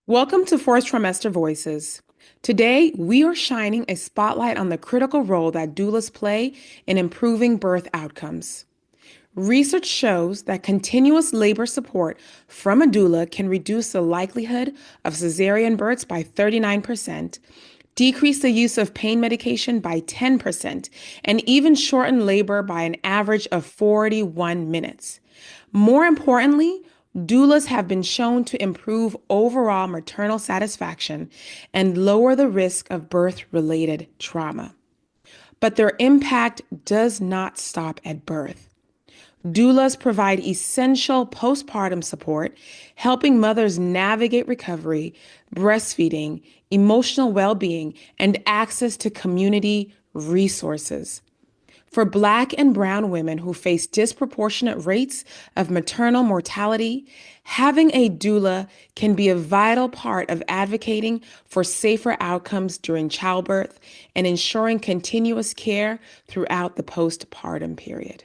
Welcome to Fourth Trimester Voices. Today, we are shining a spotlight on the critical role that doulas play in improving birth outcomes. Research shows that continuous labor support from a doula can reduce the likelihood of cesarean births by 39%, decrease the use of pain medication by 10%, and even shorten labor by an average of 41 minutes. More importantly, doulas have been shown to improve overall maternal satisfaction and lower the risk of birth-related trauma. But their impact does not stop at birth. Doulas provide essential postpartum support, helping mothers navigate recovery, breastfeeding, emotional well being, and access to community resources. For Black and Brown women who face disproportionate rates of maternal mortality, having a doula can be a vital part of advocating for safer outcomes during childbirth and ensuring continuous care throughout the postpartum period.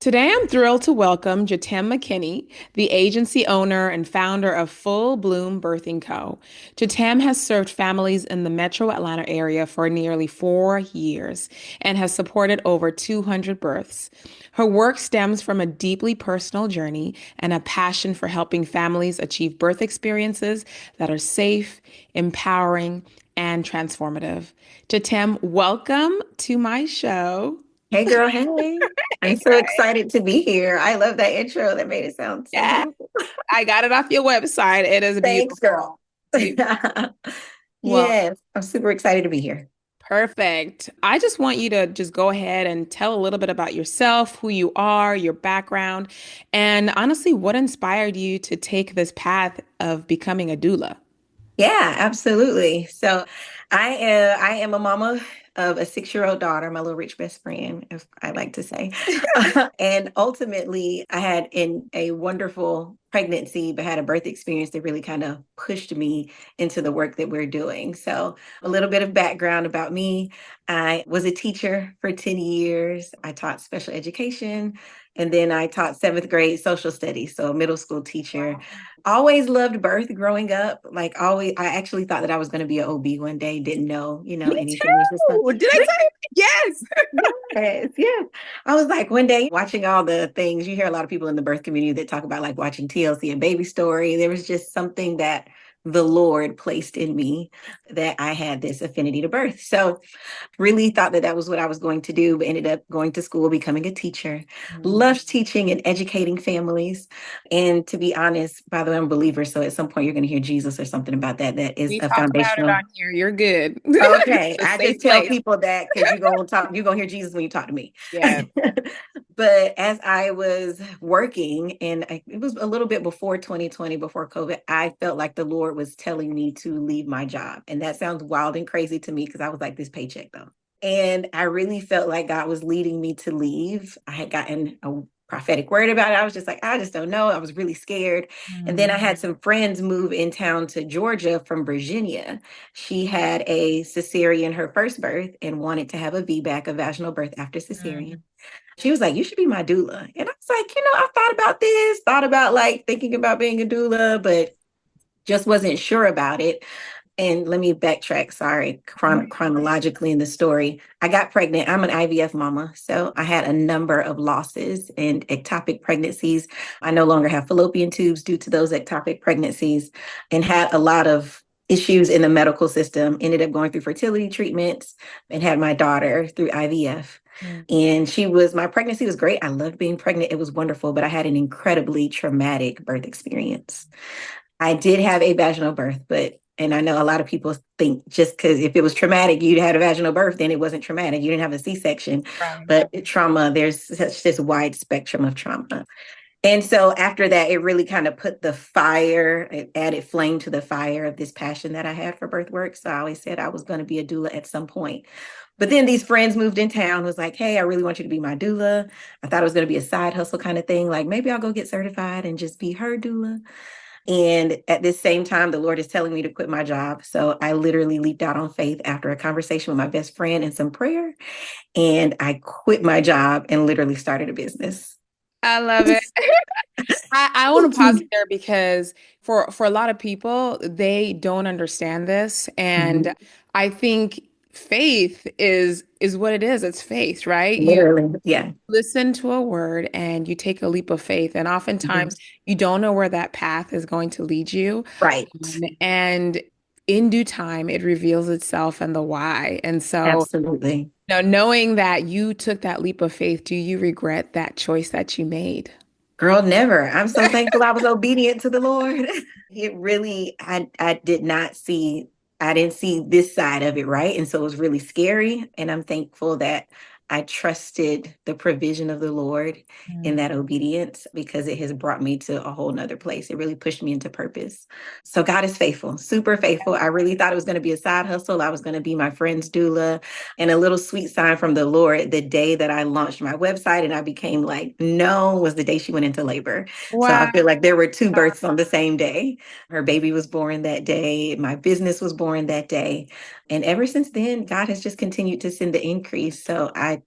Today, I'm thrilled to welcome Jet'aime McKinney, the agency owner and founder of Full Bloom Birthing Co. Jet'aime has served families in the metro Atlanta area for nearly 4 years and has supported over 200 births. Her work stems from a deeply personal journey and a passion for helping families achieve birth experiences that are safe, empowering, and transformative. Jet'aime, welcome to my show. Hey girl, hey. I'm so excited to be here. I love that intro. That made it sound so Yeah, beautiful. I got it off your website. It is Thanks, beautiful. girl. Beautiful. Well, Yes, I'm super excited to be here. perfect. I just want you to just go ahead and tell a little bit about yourself, who you are, your background, and honestly, what inspired you to take this path of becoming a doula? Yeah, absolutely. So I am a mama of a 6-year-old daughter, my little rich best friend, if I like to say. And ultimately, I had in a wonderful pregnancy, but had a birth experience that really kind of pushed me into the work that we're doing. So a little bit of background about me. I was a teacher for 10 years. I taught special education, and then I taught seventh grade social studies, so a middle school teacher. Always loved birth growing up. Like always, I actually thought that I was going to be an OB one day. Didn't know, Me anything. Was just like, too. Did I tell you? Yes. yes, yes. I was like one day watching all the things. You hear a lot of people in the birth community that talk about like watching TLC and Baby Story. There was just something that the Lord placed in me that I had this affinity to birth. So really thought that that was what I was going to do, but ended up going to school, becoming a teacher. Loved teaching and educating families. And to be honest, by the way, I'm a believer. So at some point you're going to hear Jesus or something about that. That is We a talk about it foundational. on here. You're good. Okay. It's a I safe just tell place. people that because you're gonna hear Jesus when you talk to me. Yeah. But as I was working, and it was a little bit before 2020, before COVID, I felt like the Lord was telling me to leave my job. And that sounds wild and crazy to me because I was like, this paycheck though. And I really felt like God was leading me to leave. I had gotten a prophetic word about it. I was just like, I just don't know. I was really scared. And then I had some friends move in town to Georgia from Virginia. She had a cesarean her first birth and wanted to have a VBAC, a vaginal birth after cesarean. She was like, you should be my doula. And I was like, I've thought about this, thought about like thinking about being a doula, but just wasn't sure about it. And let me backtrack, sorry, chronologically in the story. I got pregnant. I'm an IVF mama. So I had a number of losses and ectopic pregnancies. I no longer have fallopian tubes due to those ectopic pregnancies and had a lot of issues in the medical system. Ended up going through fertility treatments and had my daughter through IVF. And my pregnancy was great. I loved being pregnant. It was wonderful, but I had an incredibly traumatic birth experience. I did have a vaginal birth, and I know a lot of people think just because if it was traumatic, you'd had a vaginal birth, then it wasn't traumatic. You didn't have a C-section, Right. but trauma, there's such this wide spectrum of trauma. And so after that, it really kind of put it added flame to the fire of this passion that I had for birth work. So I always said I was going to be a doula at some point. But then these friends moved in town, was like, hey, I really want you to be my doula. I thought it was going to be a side hustle kind of thing. Like maybe I'll go get certified and just be her doula. And at this same time, the Lord is telling me to quit my job. So I literally leaped out on faith after a conversation with my best friend and some prayer. And I quit my job and literally started a business. I love it. I want to pause there because for a lot of people, they don't understand this. And Mhm. I think faith is what it is. It's faith, right? You Literally, yeah. listen to a word and you take a leap of faith. And Mhm. oftentimes you don't know where that path is going to lead you. Right. And in due time, it reveals itself and the why. And so, Absolutely. knowing that you took that leap of faith, do you regret that choice that you made? Girl, never. I'm so thankful I was obedient to the Lord. It really, I did not see, I didn't see this side of it, right? And so it was really scary. And I'm thankful that I trusted the provision of the Lord in Mm. that obedience because it has brought me to a whole nother place. It really pushed me into purpose. So God is faithful, super faithful. I really thought it was going to be a side hustle. I was going to be my friend's doula. And a little sweet sign from the Lord, the day that I launched my website and I became like, no, was the day she went into labor. So I Wow. feel like there were two births on the same day. Her baby was born that day. My business was born that day. And ever since then, God has just continued to send the increase. So I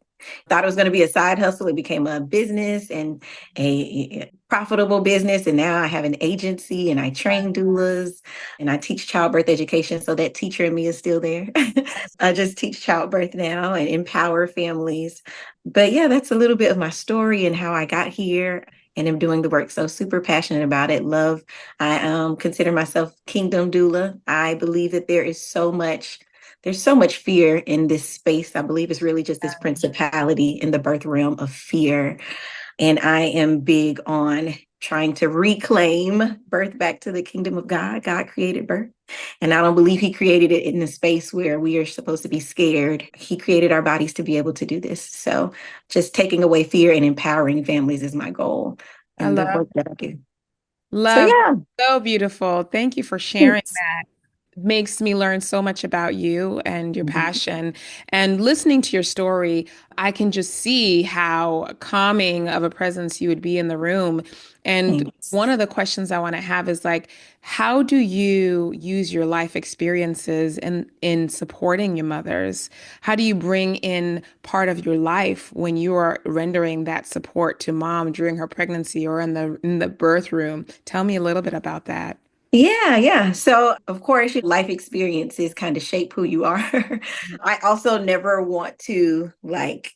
thought it was going to be a side hustle. It became a business and a profitable business. And now I have an agency and I train doulas and I teach childbirth education. So that teacher in me is still there. I just teach childbirth now and empower families. But yeah, that's a little bit of my story and how I got here and am doing the work. So super passionate about it. Love. I consider myself kingdom doula. I believe that there's so much fear in this space. I believe it's really just this principality in the birth realm of fear. And I am big on trying to reclaim birth back to the kingdom of God. God created birth. And I don't believe he created it in a space where we are supposed to be scared. He created our bodies to be able to do this. So just taking away fear and empowering families is my goal I in the love, work that I do. So love, yeah. so beautiful. Thank you for sharing Thanks. makes me learn so much about you and your Mhm. passion. And listening to your story, I can just see how calming of a presence you would be in the room. And Thanks. one of the questions I want to have is like, how do you use your life experiences in supporting your mothers? How do you bring in part of your life when you are rendering that support to mom during her pregnancy or in the birth room? Tell me a little bit about that. Yeah, yeah. So, of course, your life experiences kind of shape who you are. I also never want to like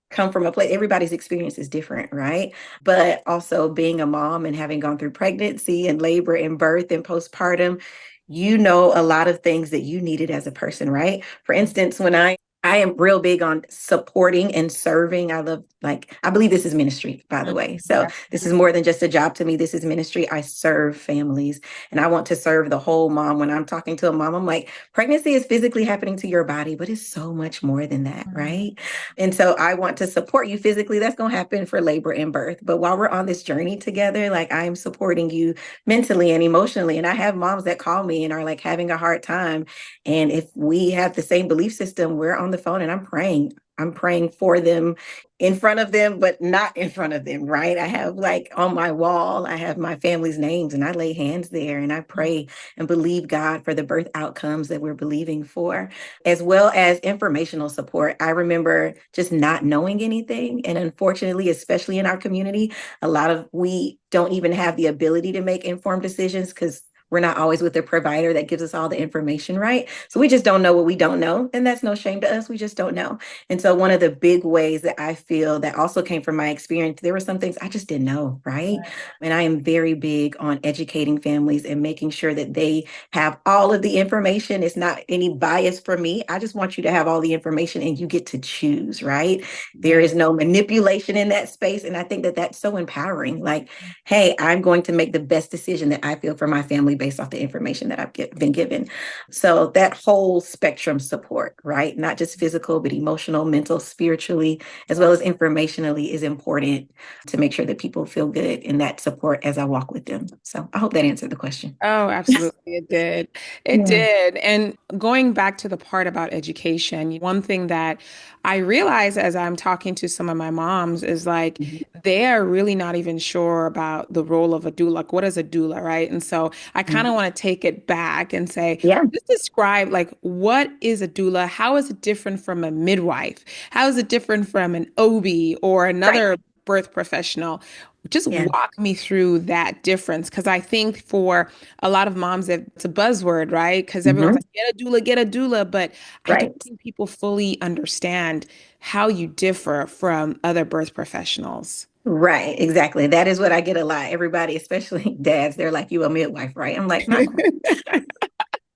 come from a place, everybody's experience is different, right? But also being a mom and having gone through pregnancy and labor and birth and postpartum, you know a lot of things that you needed as a person, right? For instance, when I am real big on supporting and serving. I love, like, I believe this is ministry, by the way. So this is more than just a job to me. This is ministry. I serve families and I want to serve the whole mom. When I'm talking to a mom, I'm like, pregnancy is physically happening to your body, but it's so much more than that, right? And so I want to support you physically. That's going to happen for labor and birth. But while we're on this journey together, like I'm supporting you mentally and emotionally. And I have moms that call me and are like having a hard time. And if we have the same belief system, we're on the phone and I'm praying. I'm praying for them, in front of them, but not in front of them, right? I have like on my wall, I have my family's names and I lay hands there and I pray and believe God for the birth outcomes that we're believing for, as well as informational support. I remember just not knowing anything. And unfortunately, especially in our community, a lot of we don't even have the ability to make informed decisions because we're not always with the provider that gives us all the information, right? So we just don't know what we don't know. And that's no shame to us. We just don't know. And so one of the big ways that I feel that also came from my experience, there were some things I just didn't know, right? And I am very big on educating families and making sure that they have all of the information. It's not any bias for me. I just want you to have all the information and you get to choose, right? There Yeah. is no manipulation in that space. And I think that that's so empowering. Like, hey, I'm going to make the best decision that I feel for my family based off the information that been given. So that whole spectrum support, right? Not just physical, but emotional, mental, spiritually, as well as informationally is important to make sure that people feel good in that support as I walk with them. So I hope that answered the question. Oh, absolutely. It did. It Yeah. did. And going back to the part about education, one thing that I realize as I'm talking to some of my moms is like Mhm. they are really not even sure about the role of a doula. Like, what is a doula, right? And so I kind of want to take it back and say, Yeah. just describe like what is a doula? How is it different from a midwife? How is it different from an OB or Right. another birth professional. Just Yeah. walk me through that difference. Because I think for a lot of moms, it's a buzzword, right? Because everyone's Hmm. like, get a doula, get a doula. But I don't Right. think people fully understand how you differ from other birth professionals. Right. Exactly. That is what I get a lot. Everybody, especially dads, they're like, you a midwife, right? I'm like, not quite.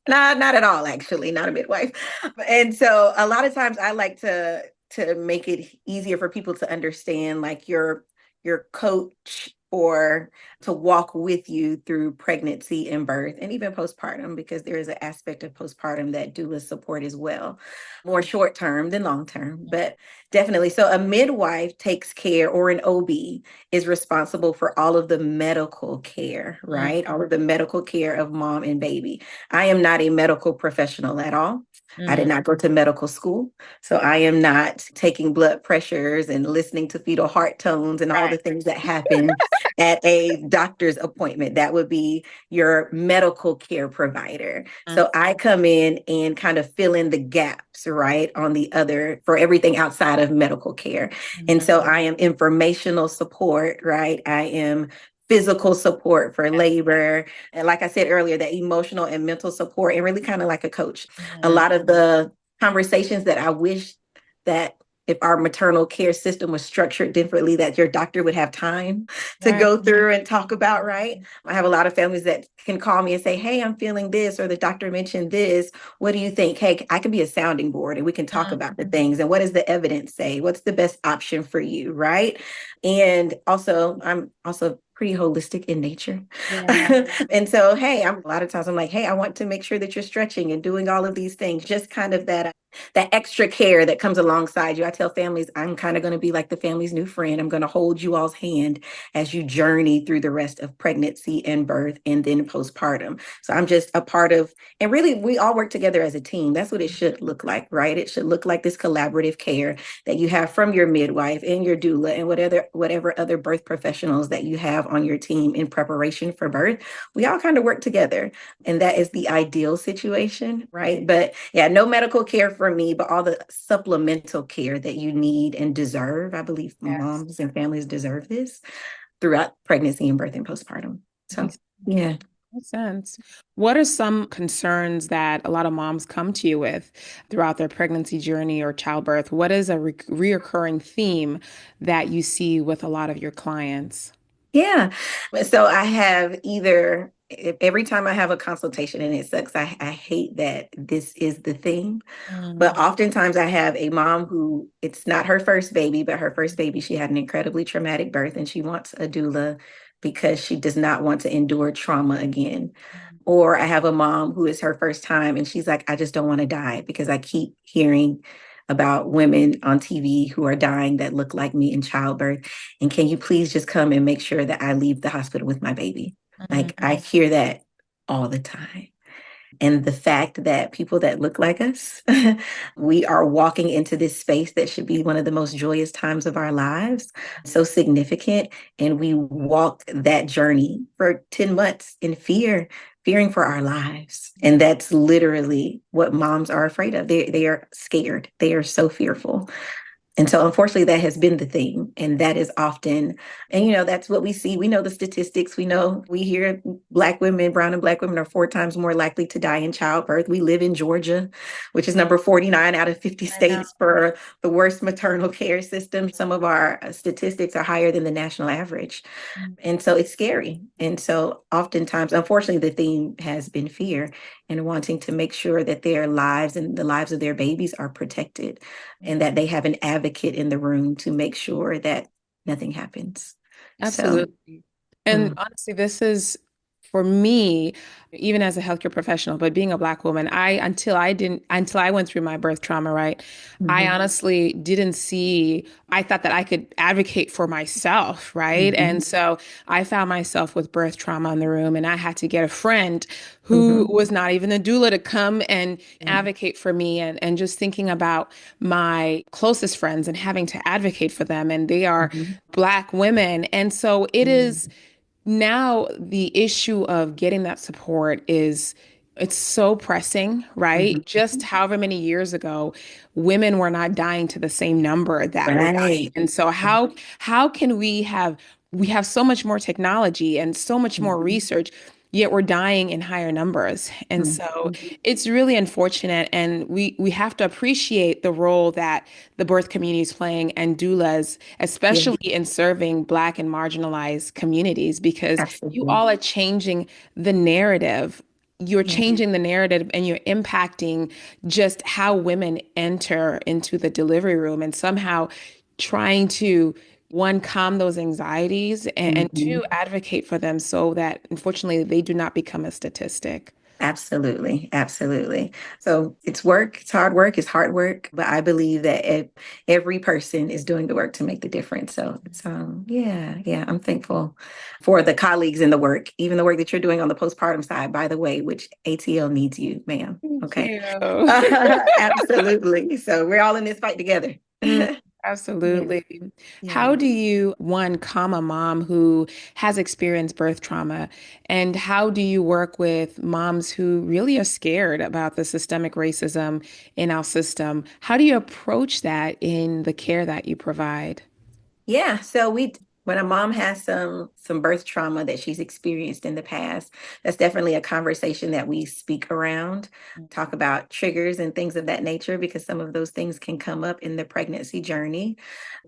Not at all, actually, not a midwife. And so a lot of times I like to make it easier for people to understand, like your coach, or to walk with you through pregnancy and birth and even postpartum, because there is an aspect of postpartum that doulas support as well, more short term than long term, but definitely. So a midwife takes care, or an OB is responsible for all of the medical care, Mm, right? All of the medical care of mom and baby. I am not a medical professional at all. I mm, did not go to medical school. So I am not taking blood pressures and listening to fetal heart tones and all right. the things that happen at a doctor's appointment. That would be your medical care provider. Mm, So I come in and kind of fill in the gaps, right, on the other for everything outside of medical care. And mhm, so I am informational support, right? I am physical support for labor. And like I said earlier, that emotional and mental support, and really kind of like a coach. A mhm, lot of the conversations that I wish that if our maternal care system was structured differently, that your doctor would have time to right. go through and talk about, right? I have a lot of families that can call me and say, hey, I'm feeling this, or the doctor mentioned this. What do you think? Hey, I can be a sounding board and we can talk Mm, about the things. And what does the evidence say? What's the best option for you, right? And also, I'm also pretty holistic in nature. yeah. And so, hey, I'm a lot of times I'm like, hey, I want to make sure that you're stretching and doing all of these things, just kind of that extra care that comes alongside you. I tell families I'm kind of going to be like the family's new friend. I'm going to hold you all's hand as you journey through the rest of pregnancy and birth and then postpartum. So I'm just a part of, and really we all work together as a team. That's what it should look like, right? It should look like this collaborative care that you have from your midwife and your doula and whatever other birth professionals that you have on your team in preparation for birth. We all kind of work together, and that is the ideal situation, right? But yeah, no medical care for me, but all the supplemental care that you need and deserve. I believe Yes. moms and families deserve this throughout pregnancy and birth and postpartum. So Makes yeah. makes sense. What are some concerns that a lot of moms come to you with throughout their pregnancy journey or childbirth? What is a reoccurring theme that you see with a lot of your clients? Yeah. So I have either every time I have a consultation, and it sucks, I hate that this is the thing. But Mm, oftentimes I have a mom who it's not her first baby, but her first baby, she had an incredibly traumatic birth and she wants a doula because she does not want to endure trauma again. Or I have a mom who is her first time and she's like, I just don't want to die because I keep hearing about women on TV who are dying that look like me in childbirth. And can you please just come and make sure that I leave the hospital with my baby? mm, Like I hear that all the time. And the fact that people that look like us, we are walking into this space that should be one of the most joyous times of our lives, so significant. And we walk that journey for 10 months in fear, fearing for our lives. And that's literally what moms are afraid of. They are scared. They are so fearful. And so, unfortunately, that has been the thing. And that is often, and that's what we see. We know the statistics. We hear Black women, brown and Black women are 4 times more likely to die in childbirth. We live in Georgia, which is number 49 out of 50 I know. states for the worst maternal care system. Some of our statistics are higher than the national average. And so it's scary. And so, oftentimes, unfortunately, the theme has been fear and wanting to make sure that their lives and the lives of their babies are protected and that they have an advocate in the room to make sure that nothing happens. So, Absolutely. And mm, honestly, this is for me, even as a healthcare professional, but being a Black woman, until I went through my birth trauma, right? I mhm, honestly didn't see, I thought that I could advocate for myself, right? mhm, And so I found myself with birth trauma in the room, and I had to get a friend who mhm, was not even a doula to come and yeah, advocate for me. And just thinking about my closest friends and having to advocate for them, and they are mhm, Black women. And so it mhm, is now the issue of getting that support is It's so pressing, right? Just Mhm. however many years ago, women were not dying to the same number that we're dying. Right. And so how can we have so much more technology and so much more research, yet we're dying in higher numbers. And so Mhm. it's really unfortunate. And we have to appreciate the role that the birth community is playing and doulas, Yeah, especially in serving Black and marginalized communities, because you absolutely. all are changing the narrative. You're Yeah. changing the narrative and you're impacting just how women enter into the delivery room and somehow trying to, one, calm those anxieties and two, Mhm. advocate for them so that unfortunately they do not become a statistic. Absolutely, absolutely. So it's work, it's hard work, it's hard work, but I believe that every person is doing the work to make the difference. So it's yeah, yeah, I'm thankful for the colleagues in the work, even the work that you're doing on the postpartum side, by the way, which ATL needs you, ma'am. Thank Okay. you. Absolutely. So we're all in this fight together. Mm, Yeah, absolutely. yeah. How do you, one, calm a mom who has experienced birth trauma? And how do you work with moms who really are scared about the systemic racism in our system? How do you approach that in the care that you provide? Yeah, so we when a mom has some birth trauma that she's experienced in the past, that's definitely a conversation that we speak around, talk about triggers and things of that nature because some of those things can come up in the pregnancy journey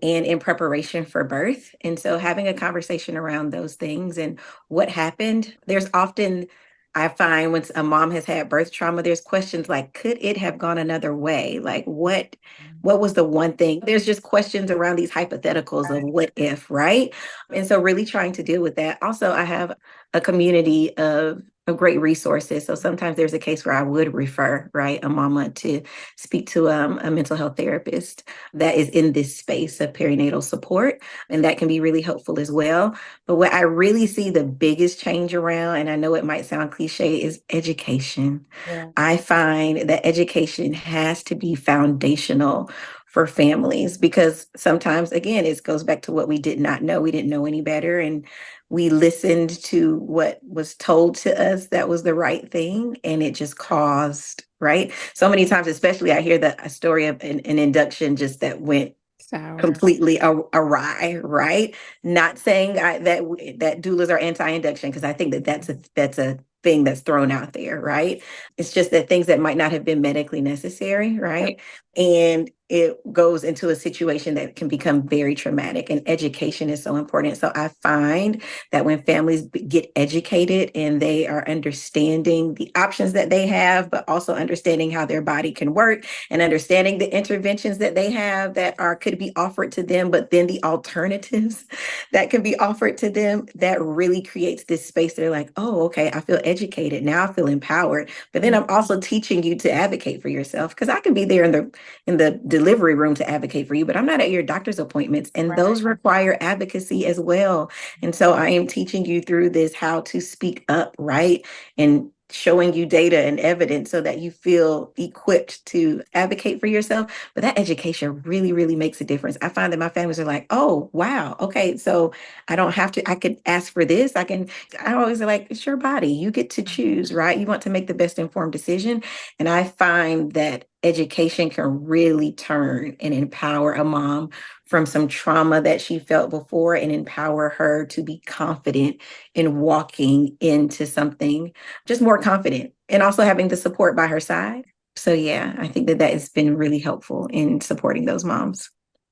and in preparation for birth. And so having a conversation around those things and what happened, there's often I find when a mom has had birth trauma, there's questions like, could it have gone another way? Like what was the one thing? There's just questions around these hypotheticals of what if, right? And so really trying to deal with that. Also, I have a community of great resources. So sometimes there's a case where I would refer, right, a mama to speak to a mental health therapist that is in this space of perinatal support. And that can be really helpful as well. But what I really see the biggest change around, and I know it might sound cliche, is education. Yeah. I find that education has to be foundational for families because sometimes, again, it goes back to what we did not know. We didn't know any better. And we listened to what was told to us that was the right thing. And it just caused, right? So many times, especially I hear a story of an induction just that went Sour. completely awry, right? Not saying that doulas are anti-induction because I think that that's a thing that's thrown out there, right? It's just that things that might not have been medically necessary, right? And it goes into a situation that can become very traumatic. And education is so important. So I find that when families get educated and they are understanding the options that they have, but also understanding how their body can work and understanding the interventions that they have that are could be offered to them, but then the alternatives that can be offered to them, that really creates this space. They're like, oh, okay, I feel educated. Now I feel empowered. But then I'm also teaching you to advocate for yourself because I can be there in the delivery room to advocate for you, but I'm not at your doctor's appointments. And Right. those require advocacy as well. And so I am teaching you through this how to speak up, right? And showing you data and evidence so that you feel equipped to advocate for yourself. But that education really, really makes a difference. I find that my families are like, oh, wow. Okay. So I don't have to, I could ask for this. I always like, it's your body. You get to choose, right? You want to make the best informed decision. And I find that education can really turn and empower a mom from some trauma that she felt before and empower her to be confident in walking into something just more confident and also having the support by her side. So yeah, I think that has been really helpful in supporting those moms.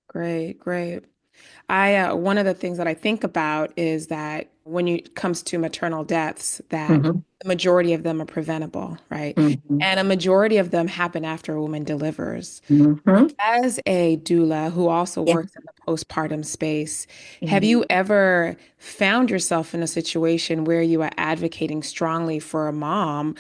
Great, great. I one of the things that I think about is that when it comes to maternal deaths, that Mhm, the majority of them are preventable, right? mhm, And a majority of them happen after a woman delivers. mhm. As a doula who also Yeah, works in the postpartum space, have yeah. you ever found yourself in a situation where you are advocating strongly for a mom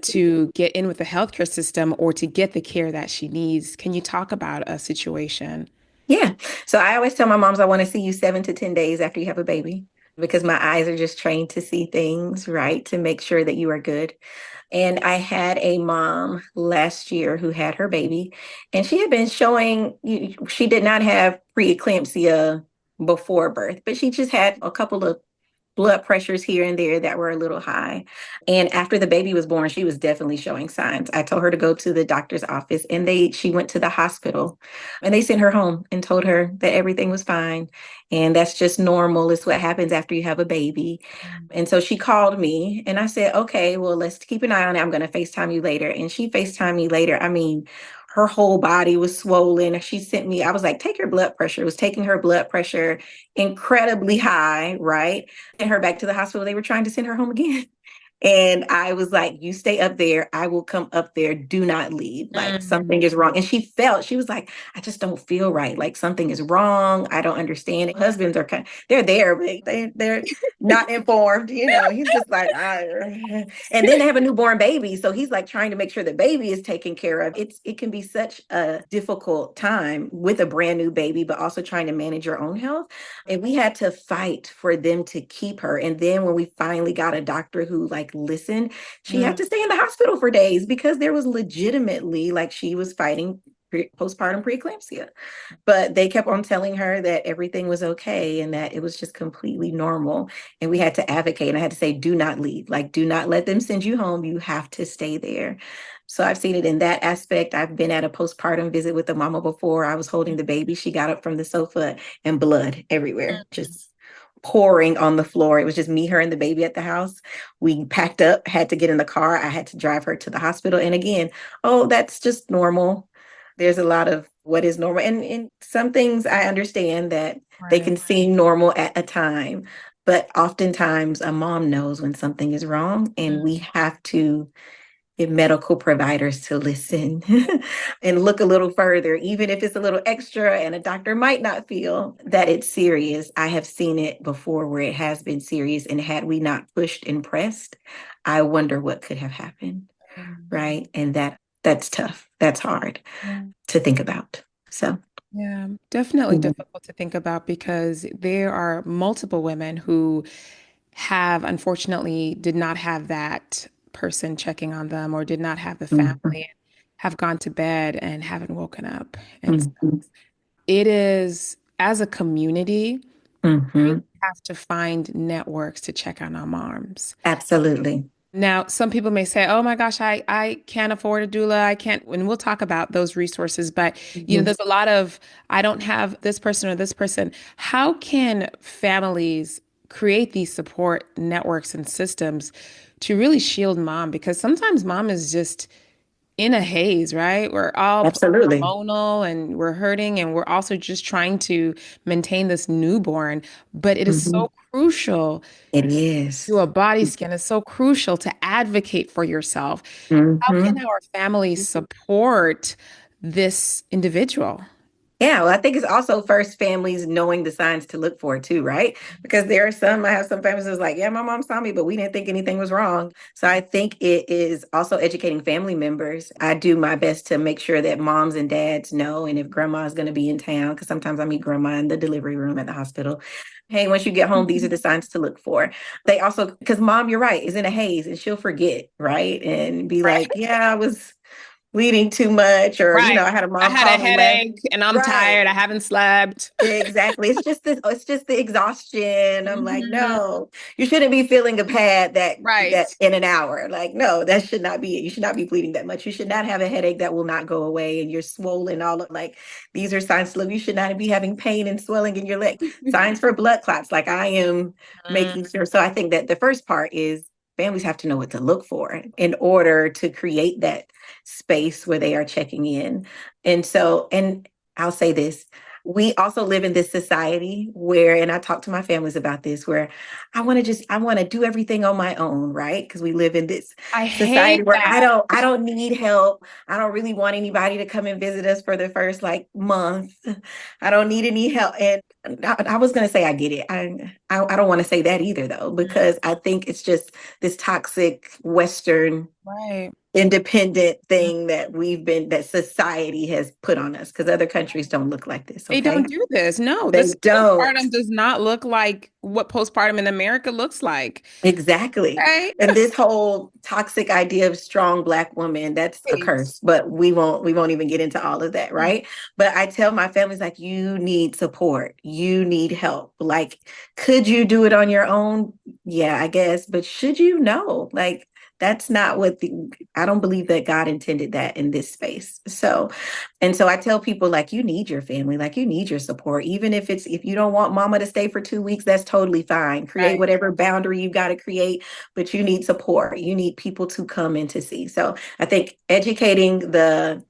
to get in with the healthcare system or to get the care that she needs? Can you talk about a situation? Yeah. So I always tell my moms I want to see you 7 to 10 days after you have a baby because my eyes are just trained to see things, right? To make sure that you are good. And I had a mom last year who had her baby, and she had been showing she did not have preeclampsia before birth, but she just had a couple of blood pressures here and there that were a little high. And after the baby was born, she was definitely showing signs. I told her to go to the doctor's office, and she went to the hospital, and they sent her home and told her that everything was fine. And that's just normal. It's what happens after you have a baby. And so she called me, and I said, okay, well, let's keep an eye on it. I'm going to FaceTime you later. And she FaceTimed me later. I mean, her whole body was swollen. She sent me, I was like, take your blood pressure. It was taking her blood pressure incredibly high, right? Sent her back to the hospital. They were trying to send her home again. And I was like, you stay up there. I will come up there. Do not leave. Like Mm. something is wrong. And she was like, I just don't feel right. Like something is wrong. I don't understand. Husbands are they're there, but they're not informed. He's just like, and then they have a newborn baby. So he's like trying to make sure the baby is taken care of. It can be such a difficult time with a brand new baby, but also trying to manage your own health. And we had to fight for them to keep her. And then when we finally got a doctor who like listened, she had Mm. to stay in the hospital for days because there was legitimately like she was fighting postpartum preeclampsia. But they kept on telling her that everything was okay and that it was just completely normal. And we had to advocate. And I had to say, do not leave. Like, do not let them send you home. You have to stay there. So I've seen it in that aspect. I've been at a postpartum visit with a mama before. I was holding the baby. She got up from the sofa and blood everywhere, just pouring on the floor. It was just me, her, and the baby at the house. We packed up, had to get in the car. I had to drive her to the hospital. And again, oh, that's just normal. There's a lot of what is normal. And some things I understand that they Right. can seem normal at a time. But oftentimes a mom knows when something is wrong, and we have to get medical providers to listen and look a little further, even if it's a little extra and a doctor might not feel that it's serious. I have seen it before where it has been serious. And had we not pushed and pressed, I wonder what could have happened. Mm. Right. And that's tough. That's hard Yeah. to think about. So, Yeah, definitely mhm, difficult to think about because there are multiple women who have unfortunately did not have that person checking on them or did not have the mhm, family, have gone to bed and haven't woken up. And so mhm, it is, as a community, we mhm. have to find networks to check on our moms. Absolutely. Now, some people may say, "Oh my gosh, I can't afford a doula. I can't," and we'll talk about those resources, but Mhm. there's a lot of I don't have this person or this person. How can families create these support networks and systems to really shield mom? Because sometimes mom is just in a haze, right? We're all Absolutely. hormonal and we're hurting, and we're also just trying to maintain this newborn. But it is Mhm. so crucial It is. your body scan is so crucial to advocate for yourself. How can Mhm. our families support this individual? Yeah, well, I think it's also first families knowing the signs to look for too, right? Because I have some families that's like, yeah, my mom saw me, but we didn't think anything was wrong. So I think it is also educating family members. I do my best to make sure that moms and dads know, and if grandma is going to be in town, because sometimes I meet grandma in the delivery room at the hospital. Hey, once you get home, these are the signs to look for. They also, because mom, you're right, is in a haze and she'll forget, right? And be like, Right. yeah, I was bleeding too much, or Right. I had a I mom had a call me last. headache and I'm Right. tired. I haven't slept. Exactly. It's just the exhaustion. I'm like, Mhm. no, you shouldn't be feeling a pad that Right. in an hour. Like, no, that should not be it. You should not be bleeding that much. You should not have a headache that will not go away and you're swollen all of like these are signs to look. You should not be having pain and swelling in your leg. Signs for blood clots. Like I am making Mm. sure. So I think that the first part is families have to know what to look for in order to create that space where they are checking in. And I'll say this, we also live in this society where, and I talk to my families about this, where I want to do everything on my own, right? Because we live in this I society hate where that. I don't need help. I don't really want anybody to come and visit us for the first like month. I don't need any help. And I was going to say, I get it. I don't want to say that either though, because I think it's just this toxic Western Right. independent thing that society has put on us, because other countries don't look like this, They okay? don't do this. No, They this don't. postpartum does not look like what postpartum in America looks like. Exactly. Okay. And this whole toxic idea of strong Black woman, that's a Right. curse, but we won't even get into all of that, right? But I tell my families, like, you need support. You need help. Like, could you do it on your own? Yeah, I guess. But should you? No. Like, that's not I don't believe that God intended that in this space. So, and so I tell people, like, you need your family, like, you need your support. Even if you don't want mama to stay for 2 weeks, that's totally fine. Create Right. whatever boundary you got to create, but you need support. You need people to come in to see. So I think educating the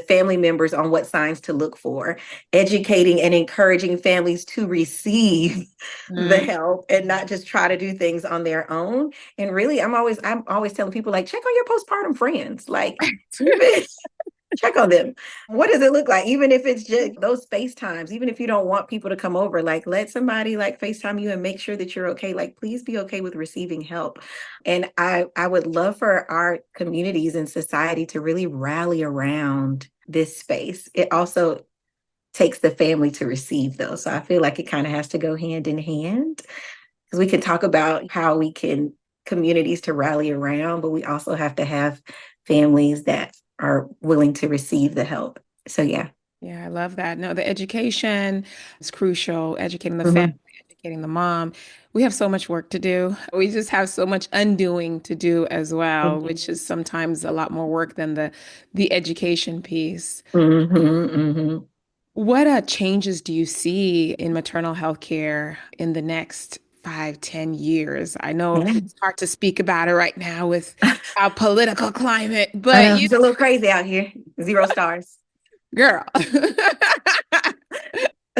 family members on what signs to look for, educating and encouraging families to receive the Mhm. help and not just try to do things on their own. And really, I'm always telling people, like, check on your postpartum friends. Like, even check on them. What does it look like? Even if it's just those FaceTimes, even if you don't want people to come over, like, let somebody like FaceTime you and make sure that you're okay. Like, please be okay with receiving help. And I would love for our communities and society to really rally around this space. It also takes the family to receive those. So I feel like it kind of has to go hand in hand, because we can talk about how we can communities to rally around, but we also have to have families that are willing to receive the help. So yeah. Yeah, I love that. No, the education is crucial. Educating the family, Mhm. educating the mom. We have so much work to do. We just have so much undoing to do as well, which is sometimes a lot more work than the education piece. Mhm, mhm. What changes do you see in maternal health care in the next 5, 10 years? I know Yeah. it's hard to speak about it right now with our political climate, I but know you it's a little crazy out here. 0 stars. girl.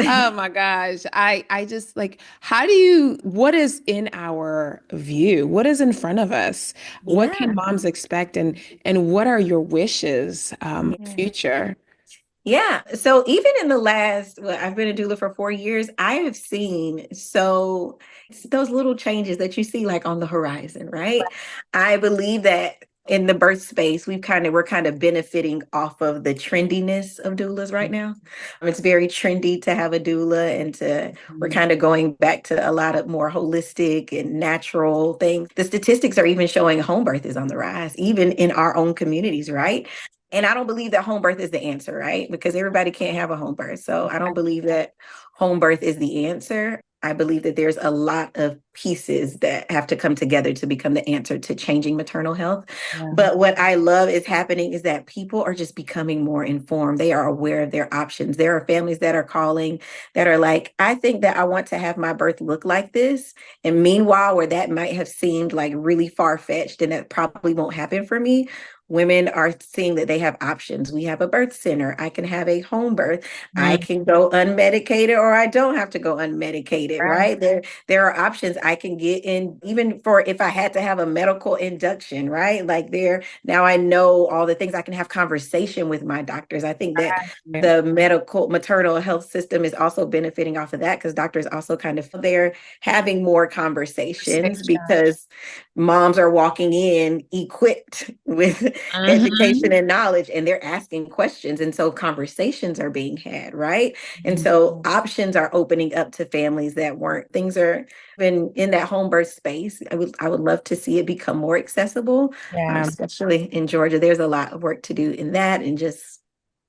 Oh my gosh. I just like what is in our view? What is in front of us? What can Yeah. moms expect and what are your wishes Yeah. future? Yeah. So even in the last, well, I've been a doula for 4 years, I have seen so it's those little changes that you see like on the horizon, right? I believe that in the birth space, we're kind of benefiting off of the trendiness of doulas right now. It's very trendy to have a doula we're kind of going back to a lot of more holistic and natural things. The statistics are even showing home birth is on the rise, even in our own communities, right? And I don't believe that home birth is the answer, right? Because everybody can't have a home birth. So I don't believe that home birth is the answer. I believe that there's a lot of pieces that have to come together to become the answer to changing maternal health. Yeah. But what I love is happening is that people are just becoming more informed. They are aware of their options. There are families that are calling that are like, I think that I want to have my birth look like this. And meanwhile, where that might have seemed like really far fetched and that probably won't happen for me, women are seeing that they have options. We have a birth center. I can have a home birth. I Mhm. can go unmedicated or I don't have to go unmedicated, Right. right? There are options I can get in, even for if I had to have a medical induction, right? Like there, now I know all the things. I can have conversation with my doctors. I think that Right. the medical maternal health system is also benefiting off of that, because doctors also kind of they're having more conversations Conversation. because moms are walking in equipped with education Mhm. and knowledge, and they're asking questions, and so conversations are being had, right? And so options are opening up to families that weren't things are been in that home birth space. I would love to see it become more accessible, Yeah. especially in Georgia. There's a lot of work to do in that, and just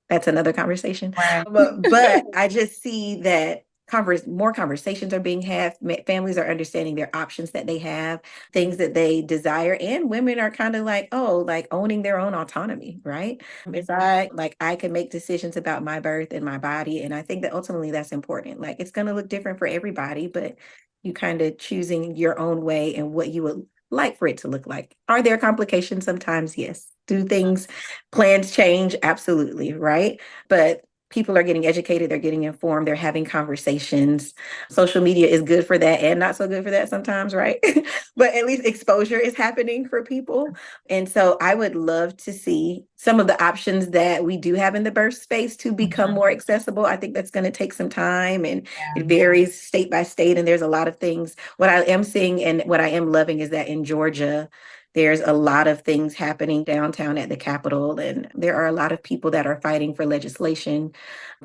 that's another conversation. Right. But I just see that more conversations are being had. Families are understanding their options that they have, things that they desire, and women are kind of like, oh, like owning their own autonomy, right? If I can make decisions about my birth and my body, and I think that ultimately that's important. Like it's going to look different for everybody, but you kind of choosing your own way and what you would like for it to look like. Are there complications sometimes? Yes. Do things plans change? Absolutely, right? But people are getting educated, they're getting informed, they're having conversations. Social media is good for that and not so good for that sometimes, right? But at least exposure is happening for people. And so I would love to see some of the options that we do have in the birth space to become more accessible. I think that's going to take some time, and it varies state by state. And there's a lot of things. What I am seeing and what I am loving is that in Georgia, There's a lot of things happening downtown at the Capitol, and there are a lot of people that are fighting for legislation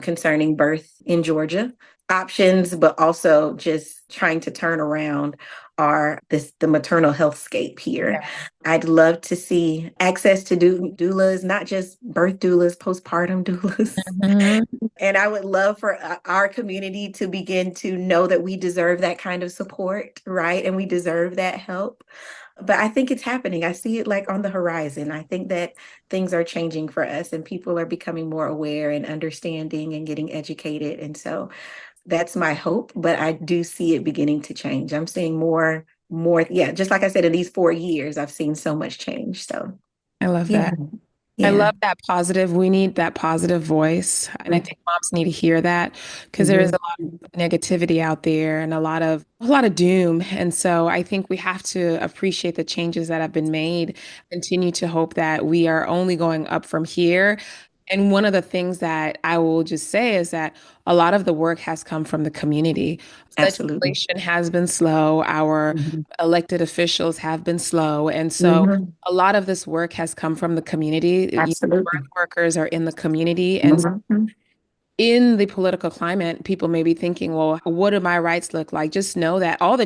concerning birth in Georgia. Options, but also just trying to turn around are the maternal health scape here. I'd love to see access to doulas, not just birth doulas, postpartum doulas. Mhm. And I would love for our community to begin to know that we deserve that kind of support, right? And we deserve that help. But I think it's happening. I see it like on the horizon. I think that things are changing for us and people are becoming more aware and understanding and getting educated. And so that's my hope, but I do see it beginning to change. I'm seeing more, yeah, just like I said, in these 4 years, I've seen so much change. So I love yeah, that. I yeah. love that positive. We need that positive voice. And I think moms need to hear that because there is Mhm. a lot of negativity out there and a lot of doom. And so I think we have to appreciate the changes that have been made, continue to hope that we are only going up from here. And one of the things that I will just say is that a lot of the work has come from the community. Absolutely. Legislation has been slow. Our Mhm. elected officials have been slow. And so Mhm. a lot of this work has come from the community. Absolutely. Birth workers are in the community. And Mhm. in the political climate, people may be thinking, well, what do my rights look like? Just know that a lot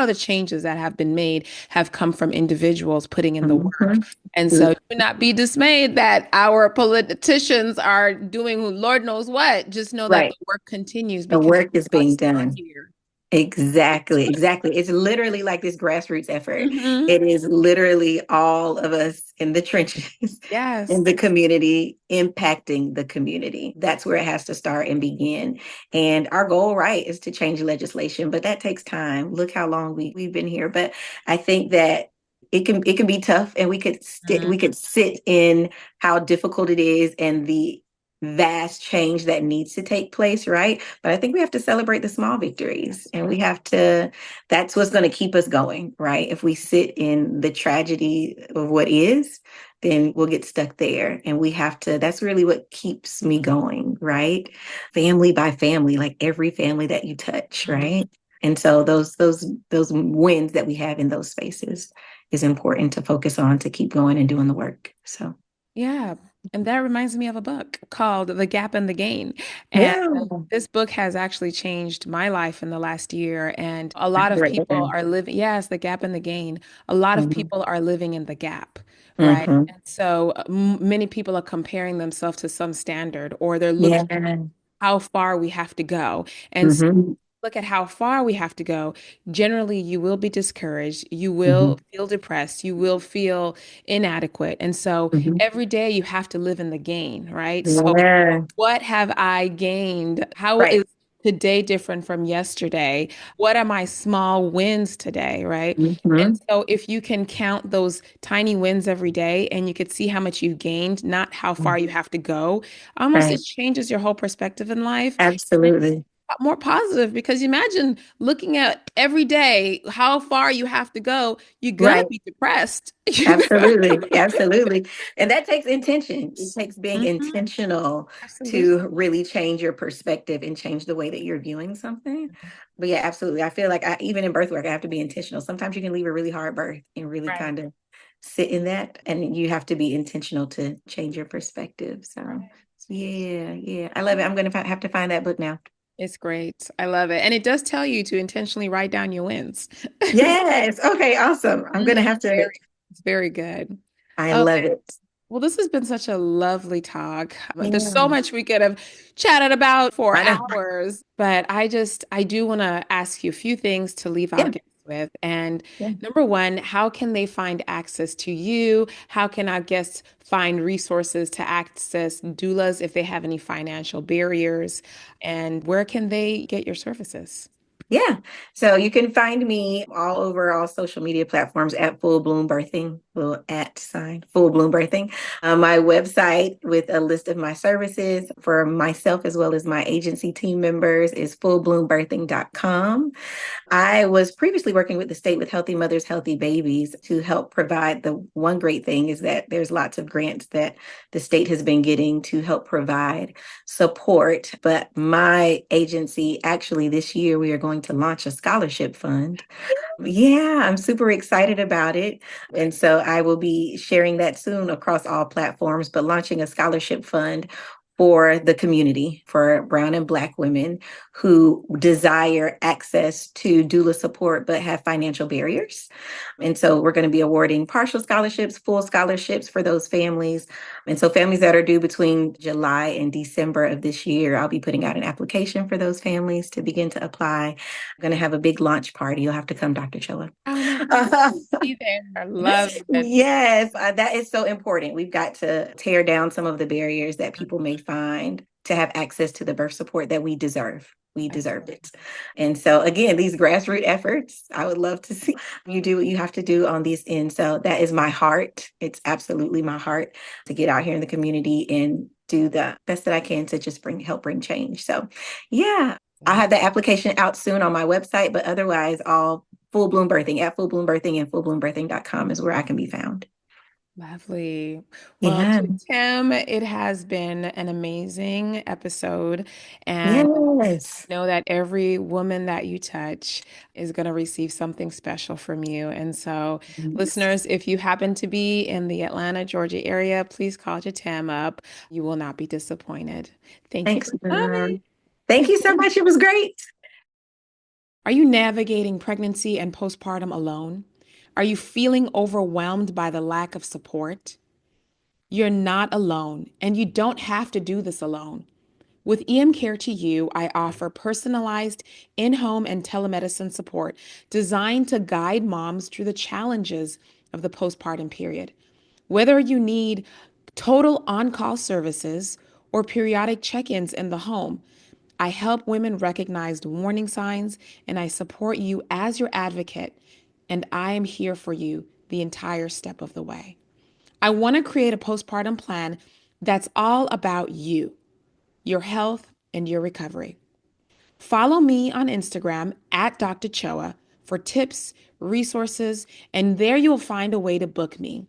of the changes that have been made have come from individuals putting in the work. Mhm. And so do not be dismayed that our politicians are doing Lord knows what. Just know that Right. the work continues The because work is of being us who are done. here. Exactly, exactly. It's literally like this grassroots effort. Hmm. It is literally all of us in the trenches, in Yes. the community, impacting the community. That's where it has to start and begin. And our goal, right, is to change legislation, but that takes time. Look how long we've been here. But I think that it can be tough, and we Mhm. could sit in how difficult it is and the vast change that needs to take place, right? But I think we have to celebrate the small victories and we have to, that's what's going to keep us going, right? If we sit in the tragedy of what is, then we'll get stuck there. And we have to, that's really what keeps me going, right? Family by family, like every family that you touch, right? And so those wins that we have in those spaces is important to focus on to keep going and doing the work. So Yeah. And that reminds me of a book called The Gap and the Gain. And yeah, this book has actually changed my life in the last year. And a lot of great. people are living, yes, the gap and the gain. A lot of people are living in the gap, right? Mm-hmm. And so many people are comparing themselves to some standard or they're looking Yeah. how far we have to go. And so Mm-hmm. look at how far we have to go. Generally, you will be discouraged. You Mm-hmm. will feel depressed. You will feel inadequate. And so Mm-hmm. every day you have to live in the gain, right? So Yeah. what have I gained? How Right. is today different from yesterday? What are my small wins today, right? And Mm-hmm. so if you can count those tiny wins every day and you could see how much you've gained, not how far you have to go, almost it Right. changes your whole perspective in life. Absolutely. More positive because imagine looking at every day how far you have to go, you're gonna Right. be depressed. Absolutely. Absolutely. And that takes intention. It takes being Mhm. intentional Absolutely. to really change your perspective and change the way that you're viewing something. But yeah, absolutely. I feel like even in birth work, I have to be intentional. Sometimes you can leave a really hard birth and really Right. kind of sit in that. And you have to be intentional to change your perspective. So yeah, yeah. I love it. I'm going to have to find that book now. It's great. I love it. And it does tell you to intentionally write down your wins. Yes. Okay. Awesome. I'm Mhm. going to have to, It's very good. I Okay. love it. Well, this has been such a lovely talk. There's so Yeah. much we could have chatted about for I know. hours, but I do want to ask you a few things to leave our Yeah. guests with. And Yeah. number one, how can they find access to you? How can our guests find resources to access doulas if they have any financial barriers? And where can they get your services? Yeah. So you can find me all over all social media platforms at Full Bloom Birthing, little at sign, Full Bloom Birthing. My website with a list of my services for myself as well as my agency team members is fullbloombirthing.com. I was previously working with the state with Healthy Mothers, Healthy Babies to help provide the one great thing is that there's lots of grants that the state has been getting to help provide support. But my agency, actually, this year, we are going going to launch a scholarship fund. Yeah, I'm super excited about it. And so I will be sharing that soon across all platforms, but launching a scholarship fund for the community, for Brown and Black women who desire access to doula support but have financial barriers. And so we're going to be awarding partial scholarships, full scholarships for those families. And so families that are due between July and December of this year, I'll be putting out an application for those families to begin to apply. I'm going to have a big launch party. You'll have to come, Dr. Choa. Oh my God. Be there. Love it. Yes, that is so important. We've got to tear down some of the barriers that people may find to have access to the birth support that we deserve. We deserve it. And so, again, these grassroots efforts, I would love to see you do what you have to do on these ends. So, that is my heart. It's absolutely my heart to get out here in the community and do the best that I can to just help bring change. So, yeah, I'll have the application out soon on my website, but otherwise, all Full Bloom Birthing at Full Bloom Birthing and fullbloombirthing.com is where I can be found. Lovely. Well, Yeah. Tim, it has been an amazing episode. And Yes. know that every woman that you touch is going to receive something special from you. And so, listeners, if you happen to be in the Atlanta, Georgia area, please call Jet'aime up. You will not be disappointed. Thank you Thanks, for coming. Thank you so much. It was great. Are you navigating pregnancy and postpartum alone? Are you feeling overwhelmed by the lack of support? You're not alone, and you don't have to do this alone. With EM Care to You, I offer personalized in home and telemedicine support designed to guide moms through the challenges of the postpartum period. Whether you need total on call services or periodic check ins in the home, I help women recognize warning signs and I support you as your advocate, and I am here for you the entire step of the way. I want to create a postpartum plan that's all about you, your health, and your recovery. Follow me on Instagram at Dr. Choa for tips, resources, and there you'll find a way to book me.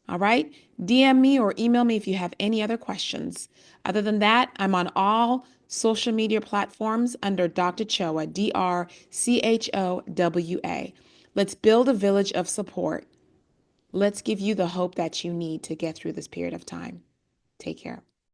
All right? DM me or email me if you have any other questions. Other than that, I'm on all social media platforms under Dr. Choa, DrChowa. Let's build a village of support. Let's give you the hope that you need to get through this period of time. Take care.